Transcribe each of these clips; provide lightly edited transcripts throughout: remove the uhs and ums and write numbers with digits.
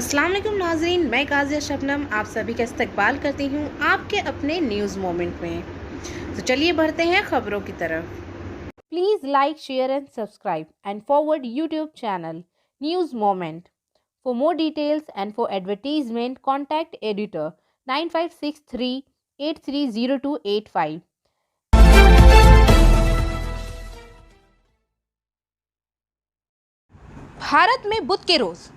अस्सलाम वालेकुम नाज़रीन, मैं काज़िया शबनम आप सभी का इस्तकबाल करती हूँ आपके अपने न्यूज़ मोमेंट में। तो चलिए बढ़ते हैं खबरों की तरफ। Please like, share and subscribe and forward YouTube channel news moment. For more details and for advertisement contact editor 9563830285। Bharat में बुध के रोज़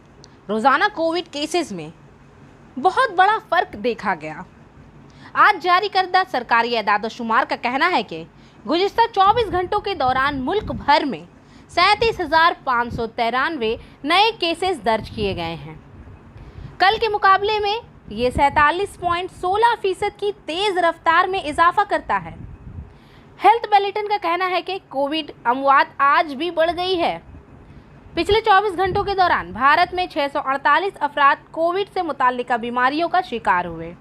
रोज़ाना कोविड केसेस में बहुत बड़ा फर्क देखा गया। आज जारी करदा सरकारी एदाद-ओ-शुमार का कहना है कि गुज़िश्ता 24 घंटों के दौरान मुल्क भर में 37,593 नए केसेस दर्ज किए गए हैं। कल के मुकाबले में ये 47.16% की तेज़ रफ्तार में इजाफा करता है। हेल्थ बुलेटिन का कहना है कि कोविड अमवात आज भी बढ़ गई है। पिछले 24 घंटों के दौरान भारत में 648 अफराद कोविड से मुताल्लिका बीमारियों का शिकार हुए।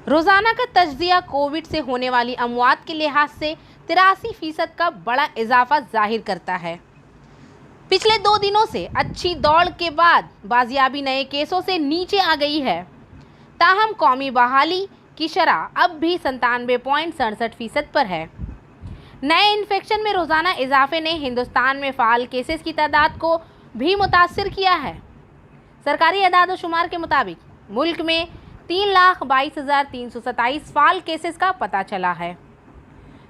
रोजाना का तज्जिया कोविड से होने वाली अमवात के लिहाज से 83% का बड़ा इजाफा जाहिर करता है। पिछले 2 दिनों से अच्छी दौड़ के बाद बाजियाबी नए केसों से नीचे आ गई है। ताहम कौमी बहाली की शरह अब भी 97.67% पर है। नए इन्फेक्शन में रोज़ाना इजाफे ने हिंदुस्तान में फ़ाल केसेस की तादाद को भी मुतासिर किया है। सरकारी एदाद-ओ-शुमार के मुताबिक मुल्क में 3,22,327 फ़ाल केसेस का पता चला है।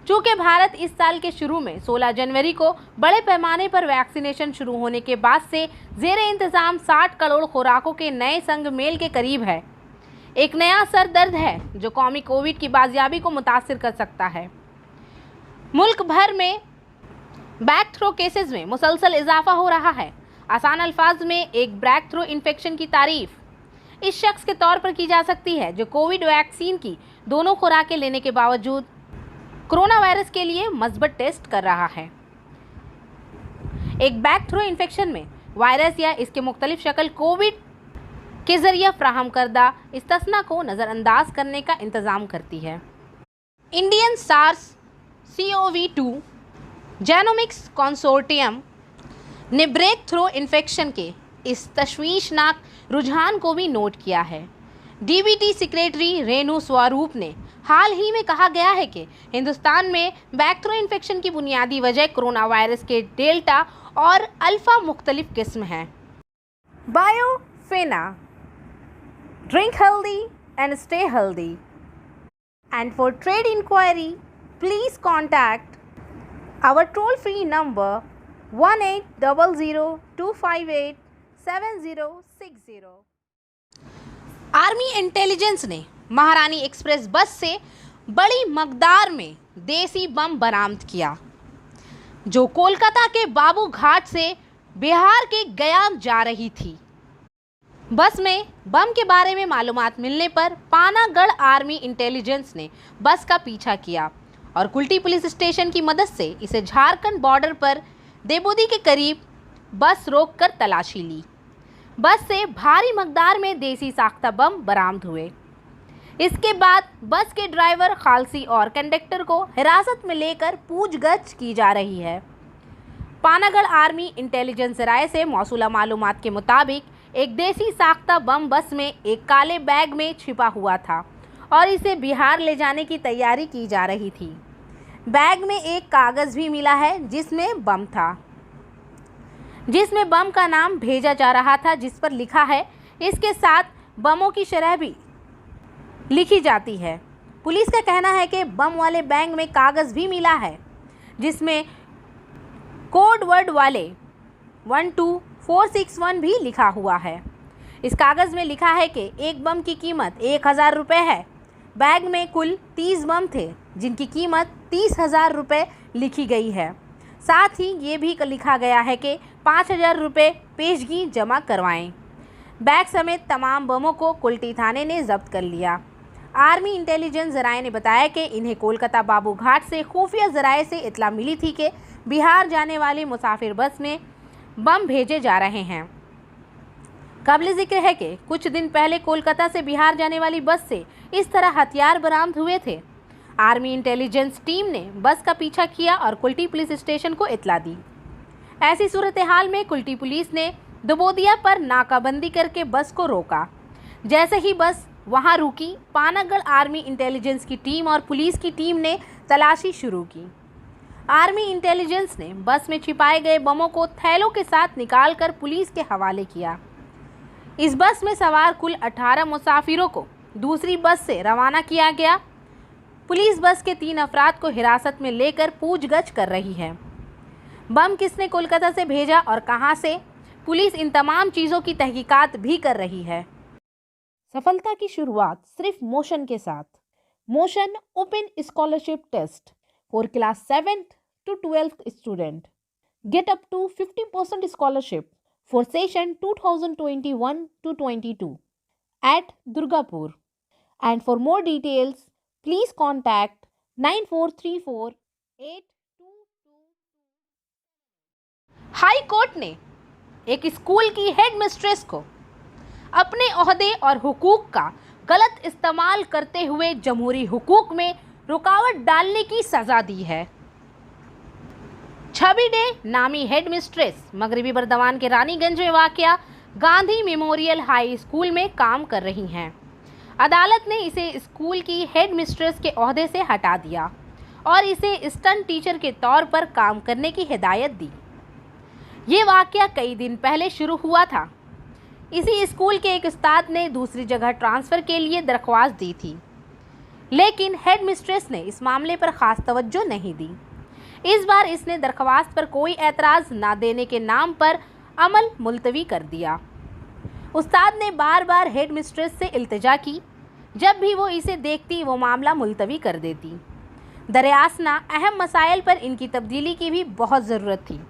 चूँकि भारत इस साल के शुरू में 16 जनवरी को बड़े पैमाने पर वैक्सीनेशन शुरू होने के बाद से ज़ेरे इंतज़ाम 60 करोड़ खुराकों के नए संग मेल के करीब है, एक नया सर दर्द है जो कौमी कोविड की बाजियाबी को मुतासिर कर सकता है। मुल्क भर में बैक थ्रो केसेस में मुसलसल इजाफा हो रहा है। आसान अल्फाज में एक बैक थ्रो इन्फेक्शन की तारीफ इस शख्स के तौर पर की जा सकती है जो कोविड वैक्सीन की दोनों खुराकें लेने के बावजूद कोरोना वायरस के लिए मस्बत टेस्ट कर रहा है। एक बैक थ्रो इन्फेक्शन में वायरस या इसके मुख्तलिफ शक्ल कोविड के जरिए फ्राहम करदा इस्तिस्ना को नज़रअंदाज करने का इंतज़ाम करती है। Indian SARS CoV-2 genomics consortium ने ब्रेक थ्रो इन्फेक्शन के इस तशवीशनाक रुझान को भी नोट किया है। DBT सेक्रेटरी रेणु स्वरूप ने हाल ही में कहा गया है कि हिंदुस्तान में बैक थ्रो इन्फेक्शन की बुनियादी वजह कोरोना वायरस के डेल्टा और अल्फा मुख्तलिफ किस्म हैं। बायोफेना, drink healthy and stay healthy and for trade inquiry please contact our toll-free number 1800-258-7060। Army intelligence ने महारानी एक्सप्रेस बस से बड़ी मकदार में देसी बम बरामद किया जो कोलकाता के बाबू घाट से बिहार के गया जा रही थी। बस में बम के बारे में मालूमात मिलने पर पानागढ़ आर्मी इंटेलिजेंस ने बस का पीछा किया और कुल्टी पुलिस स्टेशन की मदद से इसे झारखंड बॉर्डर पर देबोदी के करीब बस रोककर तलाशी ली। बस से भारी मकदार में देसी साख्ता बम बरामद हुए। इसके बाद बस के ड्राइवर, खालसी और कंडक्टर को हिरासत में लेकर पूछगछ की जा रही है। पानागढ़ आर्मी इंटेलिजेंस राय से मौसूला मालूमात के मुताबिक एक देसी साख्ता बम बस में एक काले बैग में छिपा हुआ था और इसे बिहार ले जाने की तैयारी की जा रही थी। बैग में एक कागज़ भी मिला है जिसमें बम था, जिसमें बम का नाम भेजा जा रहा था, जिस पर लिखा है। इसके साथ बमों की शरह भी लिखी जाती है। पुलिस का कहना है कि बम वाले बैग में कागज़ भी मिला है जिसमें कोड वर्ड वाले 12461 भी लिखा हुआ है। इस कागज़ में लिखा है कि एक बम की कीमत 1000 रुपये है। बैग में कुल 30 बम थे जिनकी कीमत 30,000 रुपये लिखी गई है। साथ ही ये भी लिखा गया है कि 5,000 रुपये पेशगी जमा करवाएं। बैग समेत तमाम बमों को कुल्टी थाने ने जब्त कर लिया। आर्मी इंटेलिजेंस जराये ने बताया कि इन्हें कोलकाता बाबू घाट से खुफिया जराये से इतला मिली थी कि बिहार जाने वाली मुसाफिर बस में बम भेजे जा रहे हैं। काबिल जिक्र है कि कुछ दिन पहले कोलकाता से बिहार जाने वाली बस से इस तरह हथियार बरामद हुए थे। आर्मी इंटेलिजेंस टीम ने बस का पीछा किया और कुल्टी पुलिस स्टेशन को इत्तला दी। ऐसी सूरत हाल में कुल्टी पुलिस ने दुबोदिया पर नाकाबंदी करके बस को रोका। जैसे ही बस वहां रुकी, पानागढ़ आर्मी इंटेलिजेंस की टीम और पुलिस की टीम ने तलाशी शुरू की। आर्मी इंटेलिजेंस ने बस में छिपाए गए बमों को थैलों के साथ निकालकर पुलिस के हवाले किया। इस बस में सवार कुल 18 मुसाफिरों को दूसरी बस से रवाना किया गया। पुलिस बस के 3 अफराद को हिरासत में लेकर पूछगछ कर रही है। बम किसने कोलकाता से भेजा और कहां से, पुलिस इन तमाम चीज़ों की तहकीकात भी कर रही है। सफलता की शुरुआत सिर्फ मोशन के साथ। Motion open scholarship test for class 7th to 12th student. Get up to 50% scholarship for session 2021-22 at Durgapur. And for more details, please contact 94348222। High court ने एक स्कूल की हेडमिस्ट्रेस को अपने ओहदे और हुकूक का गलत इस्तेमाल करते हुए जमहूरी हुकूक में रुकावट डालने की सजा दी है। छवि डे नामी हेडमिस्ट्रेस मगरबी बर्दवान के रानीगंज में वाक़या गांधी मेमोरियल हाई स्कूल में काम कर रही हैं। अदालत ने इसे स्कूल की हेडमिस्ट्रेस के ओहदे से हटा दिया और इसे स्टंट टीचर के तौर पर काम करने की हिदायत दी। ये वाक़या कई दिन पहले शुरू हुआ था। इसी स्कूल के एक उस्ताद ने दूसरी जगह ट्रांसफ़र के लिए दरख्वास्त दी थी, लेकिन हेडमिस्ट्रेस ने इस मामले पर ख़ास तवज्जो नहीं दी। इस बार इसने दरख्वास्त पर कोई एतराज़ ना देने के नाम पर अमल मुलतवी कर दिया। उस्ताद ने बार बार हेडमिस्ट्रेस से इल्तिजा की। जब भी वो इसे देखती वो मामला मुलतवी कर देती। दरियासना अहम मसाइल पर इनकी तब्दीली की भी बहुत ज़रूरत थी।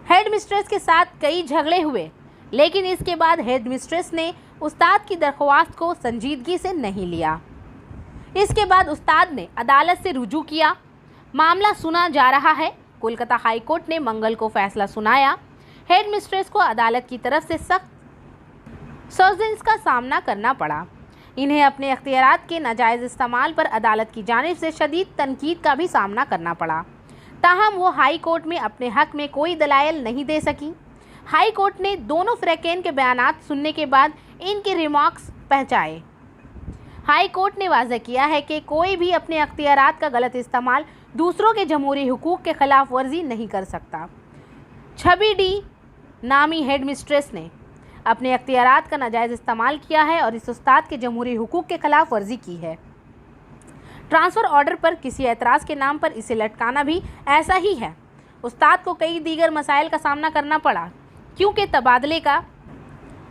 हेडमिस्ट्रेस के साथ कई झगड़े हुए, लेकिन इसके बाद हेडमिस्ट्रेस ने उस्ताद की दरख्वास्त को संजीदगी से नहीं लिया। इसके बाद उस्ताद ने अदालत से रुजू किया। मामला सुना जा रहा है। कोलकाता हाई कोर्ट ने मंगल को फैसला सुनाया। हेडमिस्ट्रेस को अदालत की तरफ से सख्त सज़ा का सामना करना पड़ा। इन्हें अपने अख्तियारात के नाजायज़ इस्तेमाल पर अदालत की जानिब से शदीद तनकीद का भी सामना करना पड़ा। ताहम वो हाई कोर्ट में अपने हक में कोई दलाइल नहीं दे सकी। हाई कोर्ट ने दोनों फ़रैक़ैन के बयानात सुनने के बाद इनके रिमार्क्स पहुँचाए। हाई कोर्ट ने वाज़ह किया है कि कोई भी अपने अख्तियारात का गलत इस्तेमाल दूसरों के जमहूरी हुकूक के ख़िलाफ़ वर्जी नहीं कर सकता। छवि डी नामी हेडमिस्ट्रेस ने अपने अख्तियारात का नाजायज़ इस्तेमाल किया है और इस उस्ताद के जमहूरी हुकूक के ख़िलाफ़ वर्जी की है। ट्रांसफ़र ऑर्डर पर किसी एतराज़ के नाम पर इसे लटकाना भी ऐसा ही है। उस्ताद को कई दीगर मसाइल का सामना करना पड़ा, क्योंकि तबादले का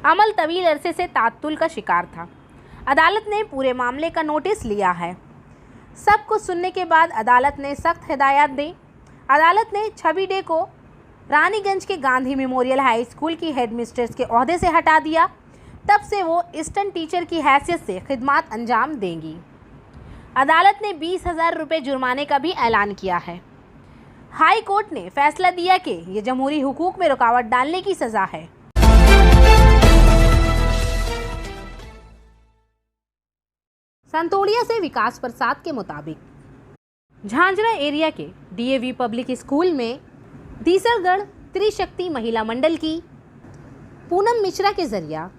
अमल तवील अरसे से तात्तुल का शिकार था। अदालत ने पूरे मामले का नोटिस लिया है। सब कुछ सुनने के बाद अदालत ने सख्त हिदायत दी। अदालत ने छवि डे को रानीगंज के गांधी मेमोरियल हाई स्कूल की हेडमिस्ट्रेस के ओहदे से हटा दिया। तब से वो स्टंट टीचर की हैसियत से खिदमत अंजाम देंगी। अदालत ने 20,000 रुपये जुर्माने का भी ऐलान किया है। हाई कोर्ट ने फैसला दिया कि ये जमहूरी हुकूक में रुकावट डालने की सज़ा है। संतोड़िया से विकास प्रसाद के मुताबिक झांझरा एरिया के डीएवी पब्लिक स्कूल में दीसरगढ़ त्रिशक्ति महिला मंडल की पूनम मिश्रा के जरिया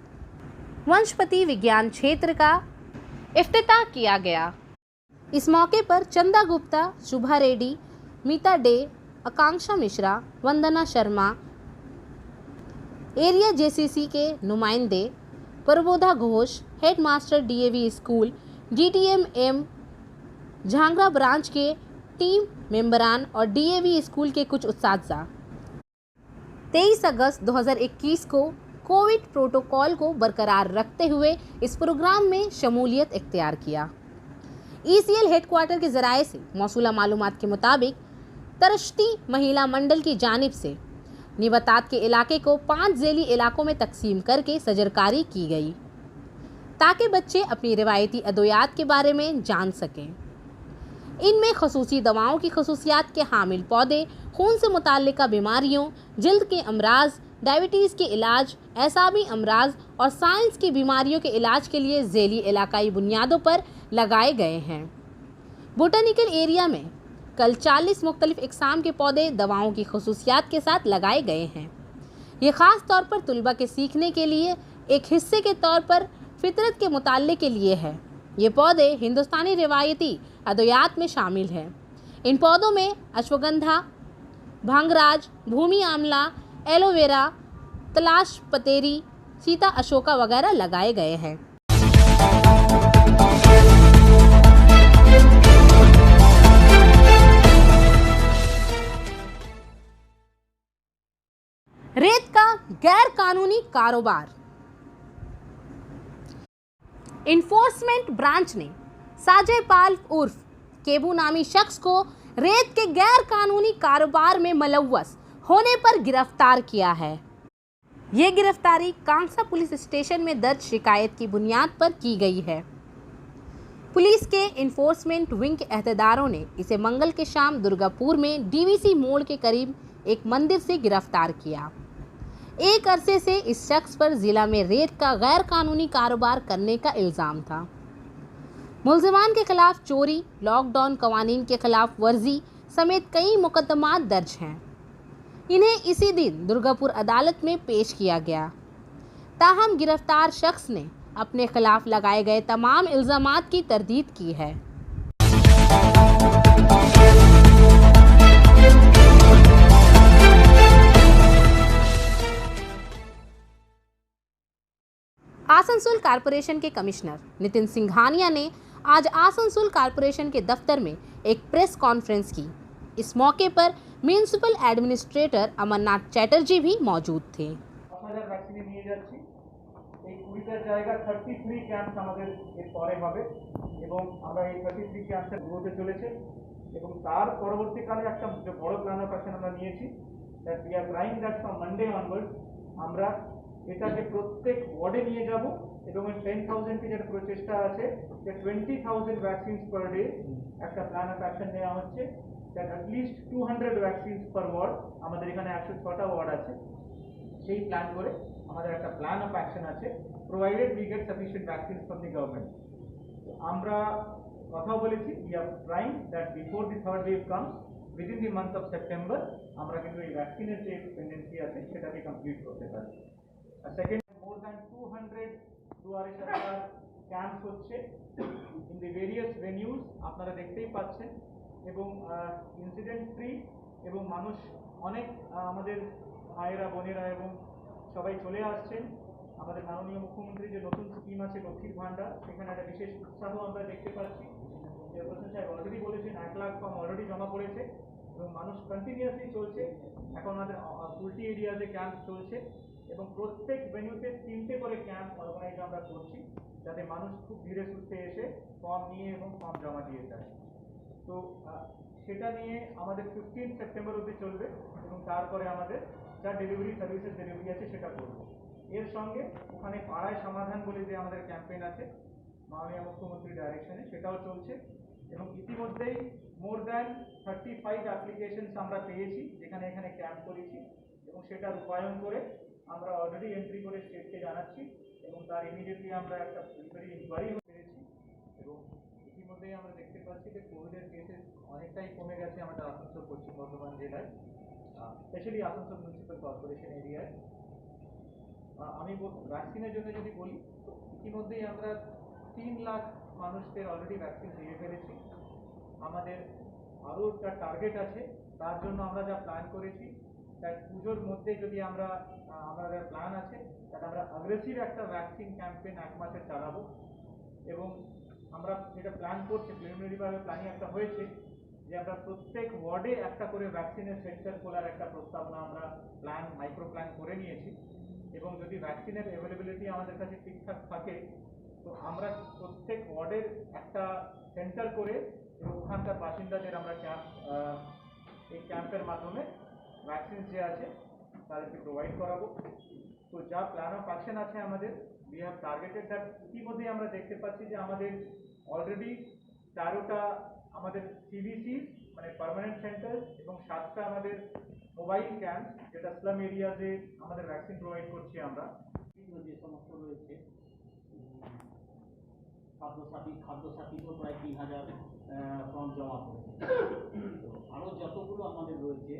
वंशपति विज्ञान क्षेत्र का इफ्तिताह किया गया। इस मौके पर चंदा गुप्ता, शुभा रेड्डी, मीता डे, आकांक्षा मिश्रा, वंदना शर्मा, एरिया जेसीसी के नुमाइंदे, Prabodha Ghosh, headmaster DAV school, GTM Jhangra branch के टीम मेंबरान और डीएवी स्कूल के कुछ उस्ताद 23 अगस्त 2021 को कोविड प्रोटोकॉल को बरकरार रखते हुए इस प्रोग्राम में शमूलियत इख्तियार किया। ईसीएल हेडक्वार्टर के ज़राए से मौसूला मालूमात के मुताबिक तरश्ती महिला मंडल की जानिब से निबतात के इलाके को 5 ज़ेली इलाकों में तकसीम करके सजरकारी की गई, ताकि बच्चे अपनी रिवायती अद्वियात के बारे में जान सकें। इनमें खसूसी दवाओं की खसूसियात के हामिल पौधे, खून से मुताल्लिका बीमारियों, जल्द के अमराज, डायबिटीज़ के इलाज, एसाबी अमराज और साइंस की बीमारियों के इलाज के लिए ज़ेली इलाकाई बुनियादों पर लगाए गए हैं। बोटानिकल एरिया में कल 40 मुख्तलिफ इकसाम के पौधे दवाओं की खसूसियात के साथ लगाए गए हैं। ये ख़ास तौर पर तलबा के सीखने के लिए एक हिस्से के तौर पर फितरत के मुताले के लिए है। ये पौधे हिंदुस्तानी रिवायती अद्वियात में शामिल हैं। इन पौधों में अश्वगंधा, भंगराज, भूमि आंवला, एलोवेरा, तलाश पतेरी, सीता अशोका वगैरह लगाए गए हैं। रेत का गैर कानूनी कारोबार। इन्फोर्समेंट ब्रांच ने साजय पाल उर्फ केबू नामी शख्स को रेत के गैर कानूनी कारोबार में मुलव्वस होने पर गिरफ्तार किया है। ये गिरफ्तारी कांसा पुलिस स्टेशन में दर्ज शिकायत की बुनियाद पर की गई है। पुलिस के इन्फोर्समेंट विंग के अहदेदारों ने इसे मंगल के शाम दुर्गापुर में डीवीसी मोड़ के करीब एक मंदिर से गिरफ्तार किया। एक अरसे से इस शख्स पर जिला में रेत का गैर कानूनी कारोबार करने का इल्ज़ाम था। मुल्ज़िमान के खिलाफ चोरी, लॉकडाउन कवानीन के खिलाफ वर्जी समेत कई मुकदमात दर्ज हैं। इन्हें इसी दिन दुर्गापुर अदालत में पेश किया गया। ताहम गिरफ्तार शख्स ने अपने खिलाफ लगाए गए तमाम इल्ज़ामात की तरदीद की है। आसनसोल कारपोरेशन के कमिश्नर नितिन सिंघानिया ने आज आसनसोल कारपोरेशन के दफ्तर में एक प्रेस कॉन्फ्रेंस की। इस मौके पर म्यूनिसिपल एडमिनिस्ट्रेटर अमरनाथ चैटर्जी भी मौजूद थे। এটাকে প্রত্যেক ওয়ার্ডে নিয়ে যাব এবং 10,000 টি যেটা প্রচেষ্টা আছে যে 20,000 ভ্যাকসিনস পার ডে একটা প্ল্যান অফ অ্যাকশন নেওয়া হচ্ছে that at least 200 vaccines per ward. আমাদের এখানে 106টা ওয়ার্ড আছে, সেই প্ল্যান করে আমাদের একটা প্ল্যান অফ অ্যাকশন আছে provided we get sufficient vaccines from the government. আমরা কথা বলেছি we are trying that before the third wave comes within the month of September আমরা কিন্তু এই ভ্যাকসিনের যে টেন্ডেন্সি আছে সেটাকে কমপ্লিট করতে পারি। Second, more than 200 দুয়ারে সরকার ক্যাম্পস হচ্ছে ইন দি ভেরিয়াস ভেনিউজ, আপনারা দেখতেই পাচ্ছেন, এবং ইনসিডেন্ট ফ্রি এবং মানুষ অনেক আমাদের মায়েরা বোনেরা এবং সবাই চলে আসছেন। আমাদের মাননীয় মুখ্যমন্ত্রী যে নতুন স্কিম আছে লক্ষ্মীর ভান্ডার, সেখানে একটা বিশেষ উৎসাহ আমরা দেখতে পাচ্ছি। প্রধান সাহেব অলরেডি বলেছেন 1 লাখ ফর্ম অলরেডি জমা পড়েছে এবং মানুষ কন্টিনিউয়াসলি চলছে। এখন আমাদের ফুলটি এরিয়াতে ক্যাম্প চলছে এবং প্রত্যেক ভেন্যুতে 3টে করে ক্যাম্প অর্গানাইজ আমরা করছি যাতে মানুষ খুব ধীরে সুস্থে এসে ফর্ম নিয়ে এবং ফর্ম জমা দিয়ে যায়। তো সেটা নিয়ে আমাদের 15 সেপ্টেম্বর অবধি চলবে এবং তারপরে আমাদের যা ডেলিভারি সার্ভিসেস ডেলিভারি আছে সেটা করবো। এর সঙ্গে ওখানে পাড়ায় সমাধান বলে যে আমাদের ক্যাম্পেইন আছে মাননীয় মুখ্যমন্ত্রীর ডাইরেকশনে, সেটাও চলছে এবং ইতিমধ্যেই মোর দ্যান 35 অ্যাপ্লিকেশনস আমরা পেয়েছি যেখানে এখানে ক্যাম্প করেছি এবং সেটা রূপায়ণ করে আমরা অলরেডি এন্ট্রি করে স্টেটকে জানাচ্ছি এবং তার ইমিডিয়েটলি আমরা একটা প্রিলিমিনারি ইনকোয়ারি পেয়েছি এবং ইতিমধ্যেই আমরা দেখতে পাচ্ছি যে কোভিডের কেসেস অনেকটাই কমে গেছে আমাদের আসানসোল পশ্চিম বর্ধমান জেলায়, স্পেশালি আসানসোল মিউনিসিপ্যাল কর্পোরেশন এরিয়ায়। আমি ভ্যাকসিনের জন্য যদি বলি, ইতিমধ্যেই আমরা 3 লাখ মানুষকে অলরেডি ভ্যাকসিন দিয়ে ফেলেছি। আমাদের আরও একটা টার্গেট আছে, তার জন্য আমরা যা প্ল্যান করেছি তার পুজোর মধ্যে যদি আমাদের প্ল্যান আছে তাতে আমরা অ্যাগ্রেসিভ একটা ভ্যাকসিন ক্যাম্পেইন 1 মাসে চালাবো এবং আমরা যেটা প্ল্যান করছি প্রিলিমিনারিভাবে প্ল্যানিং একটা হয়েছে যে আমরা প্রত্যেক ওয়ার্ডে একটা করে ভ্যাকসিনের সেন্টার খোলার একটা প্রস্তাবনা আমরা মাইক্রো প্ল্যান করে নিয়েছি এবং যদি ভ্যাকসিনের অ্যাভেলেবিলিটি আমাদের কাছে ঠিকঠাক থাকে তো আমরা প্রত্যেক ওয়ার্ডের একটা সেন্টার করে এবং ওখানকার বাসিন্দাদের আমরা এই ক্যাম্পের মাধ্যমে ভ্যাকসিন যে আছে তাদেরকে প্রোভাইড করাবো। তো যা প্ল্যান অফ অ্যাকশন আছে আমাদের উই হ্যাভ টার্গেটেড দ্যাট। ইতিমধ্যেই আমরা দেখতে পাচ্ছি যে আমাদের অলরেডি 13টা আমাদের সিবিসি মানে পার্মানেন্ট সেন্টার এবং 7টা আমাদের মোবাইল ক্যাম্প যেটা স্লাম এরিয়াতে আমাদের ভ্যাকসিন প্রোভাইড করছি আমরা। যে সমস্ত রয়েছে খাদ্যসাথীতেও প্রায় 3,000 ফর্ম জমা করেছে। তো আরও যতগুলো আমাদের রয়েছে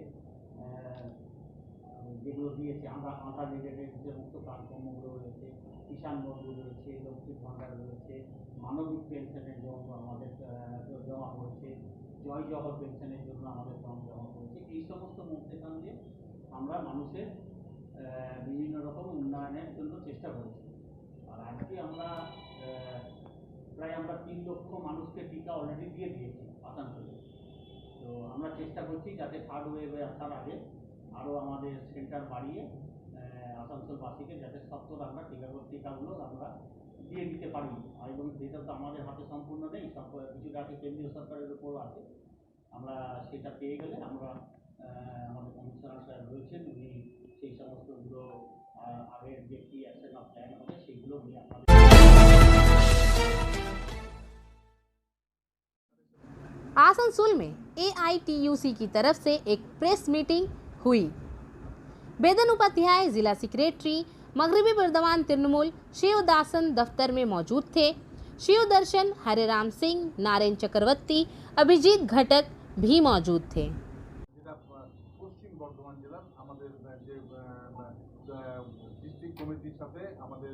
যেগুলো দিয়েছে আধার রিলেটেড যে সমস্ত কাজকর্মগুলো রয়েছে, কিষাণ বন্ধু রয়েছে, লক্ষ্মীর ভাণ্ডার রয়েছে, মানবিক পেনশনের জন্য আমাদের জমা করেছে, জয় জহর পেনশনের জন্য আমাদের ফর্ম জমা করেছে। এই সমস্ত মধ্যেখানে আমরা মানুষের বিভিন্ন রকম উন্নয়নের জন্য চেষ্টা করেছি। আর আজকে আমরা প্রায় 3 লক্ষ মানুষকে টিকা অলরেডি দিয়ে দিয়েছি আসানসোলে। তো আমরা চেষ্টা করছি যাতে থার্ড ওয়েভে আসার আগে আরও আমাদের সেন্টার বাড়িয়ে আসানসোলবাসীকে যাতে সত্তর আমরা টিকাগুলো আমরা দিয়ে দিতে পারি। আর এবং সেটা তো আমাদের হাতে সম্পূর্ণ নেই, কিছুটা আছে কেন্দ্রীয় সরকারের উপর আছে। আমরা সেটা পেয়ে গেলে আমরা আমাদের কমিশনার সাহেব রয়েছেন, উনি সেই সমস্তগুলো আগের যে কি অ্যাকশন অফ প্ল্যান হবে সেইগুলো উনি আপনাদের। आसनसोल में एआईटीयूसी की तरफ से एक प्रेस मीटिंग हुई। बेदन उपाध्याय जिला सेक्रेटरी मगरबी बर्दवान तृणमूल शिवदासन दफ्तर में मौजूद थे। शिव दर्शन, हरेराम सिंह, नारायण चक्रवर्ती, अभिजीत घटक भी मौजूद थे। পশ্চিম বর্ধমান জেলার আমাদের যে ডিস্ট্রিক্ট কমিটির সাথে আমাদের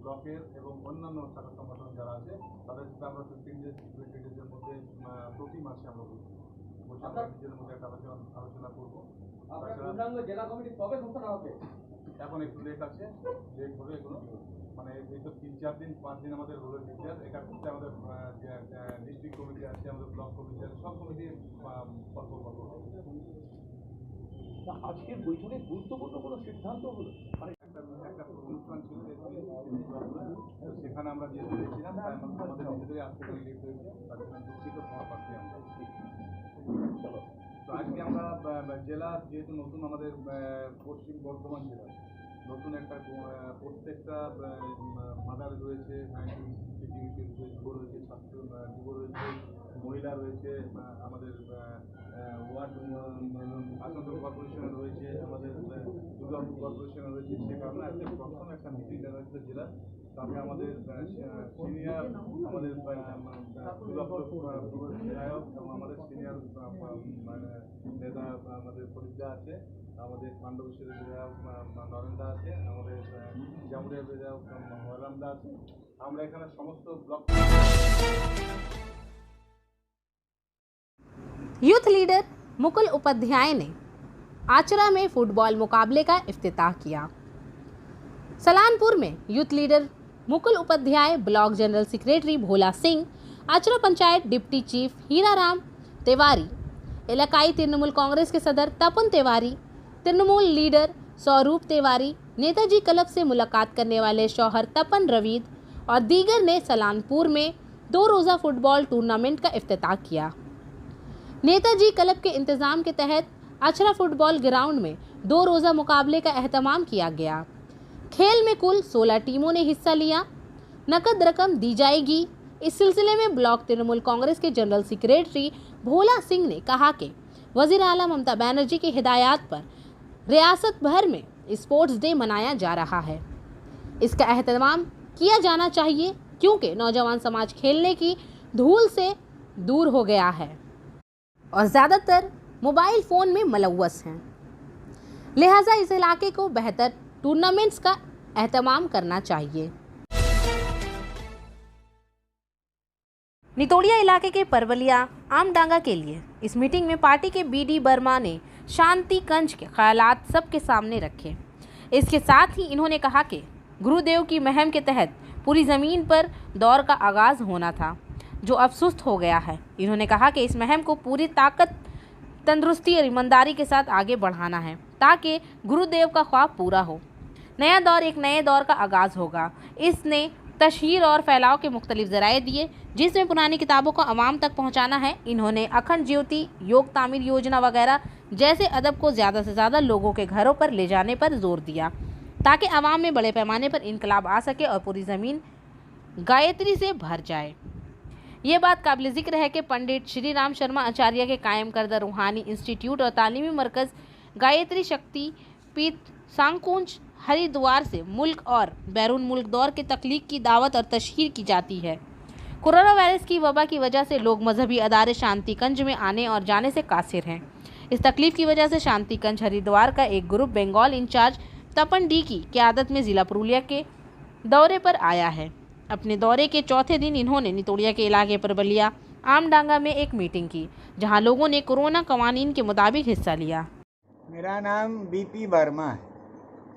ব্লকের এবং অন্যান্য শাখা সংগঠন যারা আছে তাদের সাথে আমরা 15 ডেজ সিকিউরিটি ডেজের মধ্যে প্রতি মাসে আমরা বসে আমরা নিজেদের মধ্যে একটা আলোচনা করবো। জেলা কমিটি কবে ঘোষণা হবে? এখন একটু লেট আছে, লেট হবে এগুলো, মানে এই তো 3-4 দিন 5 দিন আমাদের হলো ডিক্লেয়ার। এটা করতে আমাদের যে ডিস্ট্রিক্ট কমিটি আছে, আমাদের ব্লক কমিটি আছে, সব কমিটি পরপর আজকের বৈঠকে গুরুত্বপূর্ণ কোনো সিদ্ধান্ত হলো? মানে একটা অনুষ্ঠান ছিল সেখানে আমরা যেতে পেরেছিলাম, আমাদের নিজেদের আসতে লেট হয়েছে, তার জন্য দুঃখিত হওয়া পাচ্ছি আমরা। তো আজকে আমরা জেলা যেহেতু নতুন, আমাদের পশ্চিম বর্ধমান জেলা নতুন একটা প্রত্যেকটা মাদার রয়েছে, যুব রয়েছে, ছাত্র যুব রয়েছে, মহিলা রয়েছে, আমাদের ওয়ার্ড আসানসোল কর্পোরেশনে রয়েছে, আমাদের দুর্গাপুর কর্পোরেশনে রয়েছে। সে কারণে আজকে প্রথম একটা মিটিং দেওয়া হয়েছে জেলা। তাতে আমাদের সিনিয়র আমাদের দুর্গাপুর বিধায়ক এবং আমাদের সিনিয়র নেতা আমাদের ফরিদা আছে, আমাদের পাণ্ডবেশ্বরের বিধায়ক নরেন্দা আছে, আমাদের জামুরিয়া বিধায়ক হরামদা আছে। আমরা এখানে সমস্ত block youth leader Mukul Upadhyay ने आचरा में फुटबॉल मुकाबले का इफ्तिताह किया। सलानपुर में youth leader Mukul Upadhyay, block general secretary Bhola Singh, Achra panchayat deputy chief Hiraram Tiwari, इलाकाई तृणमूल कांग्रेस के सदर तपन तिवारी, तृणमूल लीडर स्वरूप तिवारी, नेताजी क्लब से मुलाकात करने वाले शौहर तपन रवीद और दीगर ने सलानपुर में 2 रोज़ा फुटबॉल टूर्नामेंट का इफ्तिताह किया। नेताजी क्लब के इंतज़ाम के तहत आचरा फुटबॉल ग्राउंड में 2 रोज़ा मुकाबले का एहतमाम किया गया। खेल में कुल 16 टीमों ने हिस्सा लिया। नकद रकम दी जाएगी। इस सिलसिले में ब्लॉक तृणमूल कांग्रेस के जनरल सेक्रेटरी भोला सिंह ने कहा कि वज़ीर आला ममता बनर्जी की हिदायत पर रियासत भर में स्पोर्ट्स डे मनाया जा रहा है। इसका एहतमाम किया जाना चाहिए क्योंकि नौजवान समाज खेलने की धूल से दूर हो गया है और ज़्यादातर मोबाइल फ़ोन में मुलव्वस हैं। लिहाजा इस इलाके को बेहतर टूर्नामेंट्स का एहतमाम करना चाहिए। नितोड़िया इलाके के परवलिया आमडांगा के लिए इस मीटिंग में पार्टी के बीडी वर्मा ने शांति कंज के ख्यालात सबके सामने रखे। इसके साथ ही इन्होंने कहा कि गुरुदेव की मुहिम के तहत पूरी ज़मीन पर दौर का आगाज़ होना था जो अब सुस्त हो गया है। इन्होंने कहा कि इस मुहिम को पूरी ताकत, तंदुरुस्ती और ईमानदारी के साथ आगे बढ़ाना है ताकि गुरुदेव का ख्वाब पूरा हो। नया दौर एक नए दौर का आगाज़ होगा। इसने तशहीर और फैलाव के मुख्तलिफ ज़राए दिए जिसमें पुरानी किताबों को आवाम तक पहुँचाना है। इन्होंने अखंड ज्योति, योग तामीर योजना वगैरह जैसे अदब को ज़्यादा से ज़्यादा लोगों के घरों पर ले जाने पर जोर दिया ताकि आवाम में बड़े पैमाने पर इनकलाब आ सके और पूरी ज़मीन गायत्री से भर जाए। ये बात काबिल ज़िक्र है कि पंडित श्री राम शर्मा आचार्य के कायम करदा रूहानी इंस्टीट्यूट और तालीमी मरकज़ गायत्री शक्ति पीठ सांकुंज हरिद्वार से मुल्क और बैरून मुल्क दौर के तख्लीक की दावत और तशहीर की जाती है। कोरोना वायरस की वबा की वजह से लोग मजहबी अदारे शांति कंज में आने और जाने से कासिर हैं। इस तकलीफ की वजह से शांतिगंज हरिद्वार का एक ग्रुप बंगाल इंचार्ज तपन डी की क़यादत में ज़िला पुरुलिया के दौरे पर आया है। अपने दौरे के चौथे दिन इन्होंने नितोड़िया के इलाके पर बलिया आमडांगा में एक मीटिंग की, जहां लोगों ने कोरोना कवानीन के मुताबिक हिस्सा लिया। मेरा नाम बीपी वर्मा है।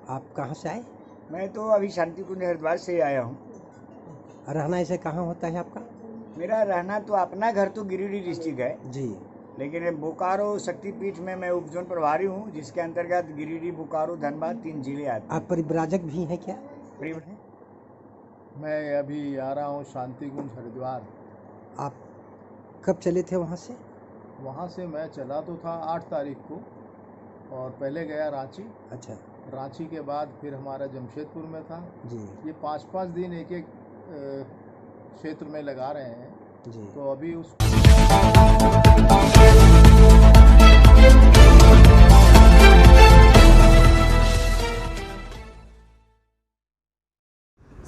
आप कहाँ से आए? मैं तो अभी शांतिकुंज हरिद्वार से आया हूँ। रहना ऐसे कहाँ होता है आपका? मेरा रहना तो अपना घर तो गिरिडीह डिस्ट्रिक्ट है जी, लेकिन बोकारो शक्तिपीठ में मैं उपजोन प्रभारी हूँ, जिसके अंतर्गत गिरिडीह, बोकारो, धनबाद 3 जिले आते आप परिव्राजक भी हैं क्या? हैं। मैं अभी आ रहा हूँ शांतिकुंज हरिद्वार। आप कब चले थे वहाँ से? वहाँ से मैं चला तो था 8 तारीख को, और पहले गया रांची। अच्छा रांची के बाद फिर हमारा जमशेदपुर में था। जी ये 5-5 दिन एक एक क्षेत्र में लगा रहे हैं। जी। तो अभी उस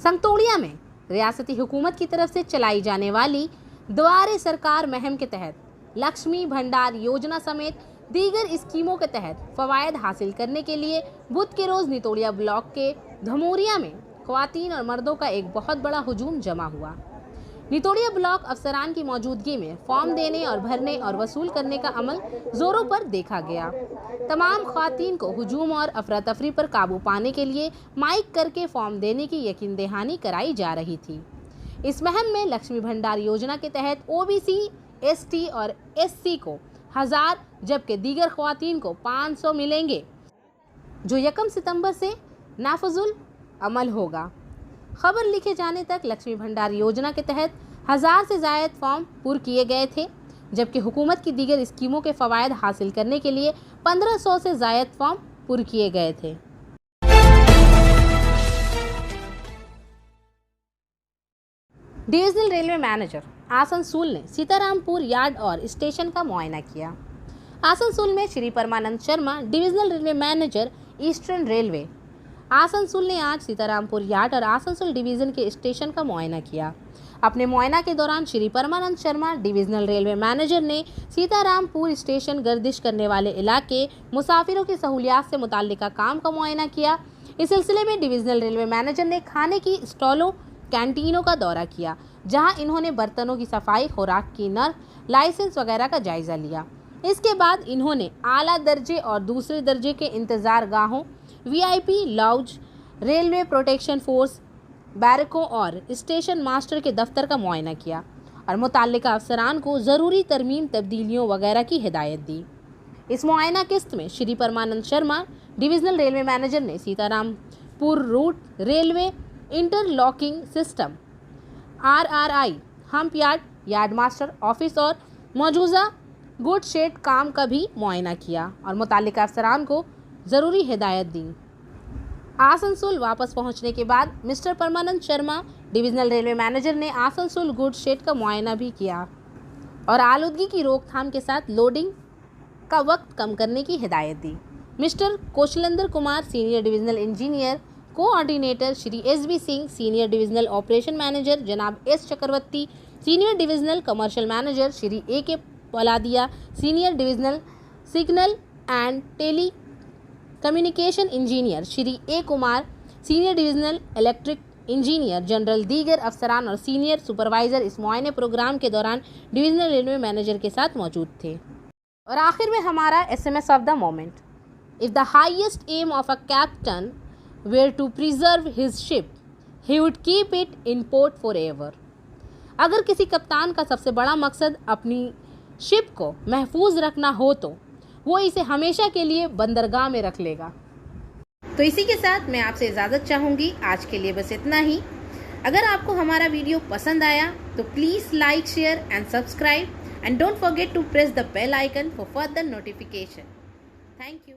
संतोड़िया में रियासती हुकूमत की तरफ से चलाई जाने वाली द्वारे सरकार मुहिम के तहत लक्ष्मी भंडार योजना समेत दीगर स्कीमों के तहत फवायद हासिल करने के लिए बुध के रोज नितोड़िया ब्लॉक के धमोरिया में ख्वातीन और मर्दों का एक बहुत बड़ा हुजूम जमा हुआ। नितोड़िया ब्लॉक अफसरान की मौजूदगी में फॉर्म देने और भरने और वसूल करने का अमल जोरों पर देखा गया। तमाम ख्वातीन को हुजूम और अफरा तफरी पर काबू पाने के लिए माइक करके फॉर्म देने की यकीन दहानी कराई जा रही थी। इस मुहिम में लक्ष्मी भंडार योजना के तहत ओबीसी, एसटी और एससी को 1000 जबकि दीगर ख्वातीन को 500 मिलेंगे, जो 1 सितंबर से नाफजुल अमल होगा। खबर लिखे जाने तक लक्ष्मी भंडार योजना के तहत 1000 से ज़ायद फॉर्म पूरे किए गए थे, जबकि हुकूमत की दीगर स्कीमों के फ़वायद हासिल करने के लिए 1500 से ज़ायद फॉर्म पूरे किए गए थे। डिविजनल रेलवे मैनेजर आसनसोल ने सीतारामपुर यार्ड और स्टेशन का मुआयना किया। आसनसोल में Shri Parmanand Sharma, divisional railway manager Eastern Railway Asansol ने आज सीतारामपुर यार्ड और आसनसोल डिवीज़न के स्टेशन का मुआयना किया। अपने मुआयना के दौरान Shri Parmanand Sharma, divisional railway manager ने सीतारामपुर स्टेशन गर्दिश करने वाले इलाके मुसाफिरों की सहूलियात से मुताल्लिका काम का मुआयना किया। इस सिलसिले में डिविजनल रेलवे मैनेजर ने खाने की स्टॉलों, कैंटीनों का दौरा किया, जहां इन्होंने बर्तनों की सफाई, खुराक की नर्ख, लाइसेंस वगैरह का जायज़ा लिया। इसके बाद इन्होंने आला दर्जे और दूसरे दर्जे के इंतज़ार गाहों, VIP lounge, railway protection force, बैरकों और स्टेशन मास्टर के दफ्तर का मुआयना किया और मुताल्लिका अफसरान को ज़रूरी तरमीम, तब्दीलियों वगैरह की हिदायत दी। इस मुआयना किस्त में Shri Parmanand Sharma, divisional railway manager ने Sitarampur route railway interlocking system, RRI, hump yard, yard master office और मौजूदा गुड शेड काम का भी मुआयना किया और मुताल्लिका अफसरान को ज़रूरी हिदायत दी। आसनसोल वापस पहुंचने के बाद मिस्टर परमानंद शर्मा, डिविजनल रेलवे मैनेजर ने आसनसोल गुड शेड का मुआयना भी किया और आलूदगी की रोकथाम के साथ लोडिंग का वक्त कम करने की हिदायत दी। Mister Kaushlendra Kumar, senior divisional engineer coordinator, Shri SB Singh, senior divisional operation manager, जनाब S Chakraborty, senior divisional commercial manager, Shri AK Paladia, senior divisional signal and telecommunication engineer, Shri A Kumar, senior divisional electric engineer, general, दीगर अफसरान और सीनियर सुपरवाइज़र इस मुआयने programme के दौरान divisional railway manager के साथ मौजूद थे। और आखिर में हमारा SMS of the moment. If the highest aim of a captain were to preserve his ship, he would keep it in port forever. अगर किसी कप्तान का सबसे बड़ा मकसद अपनी शिप को महफूज रखना हो तो वो इसे हमेशा के लिए बंदरगाह में रख लेगा। तो इसी के साथ मैं आपसे इजाज़त चाहूँगी। आज के लिए बस इतना ही। अगर आपको हमारा वीडियो पसंद आया तो please like, share and subscribe and don't forget to press the bell icon for further notification. Thank you.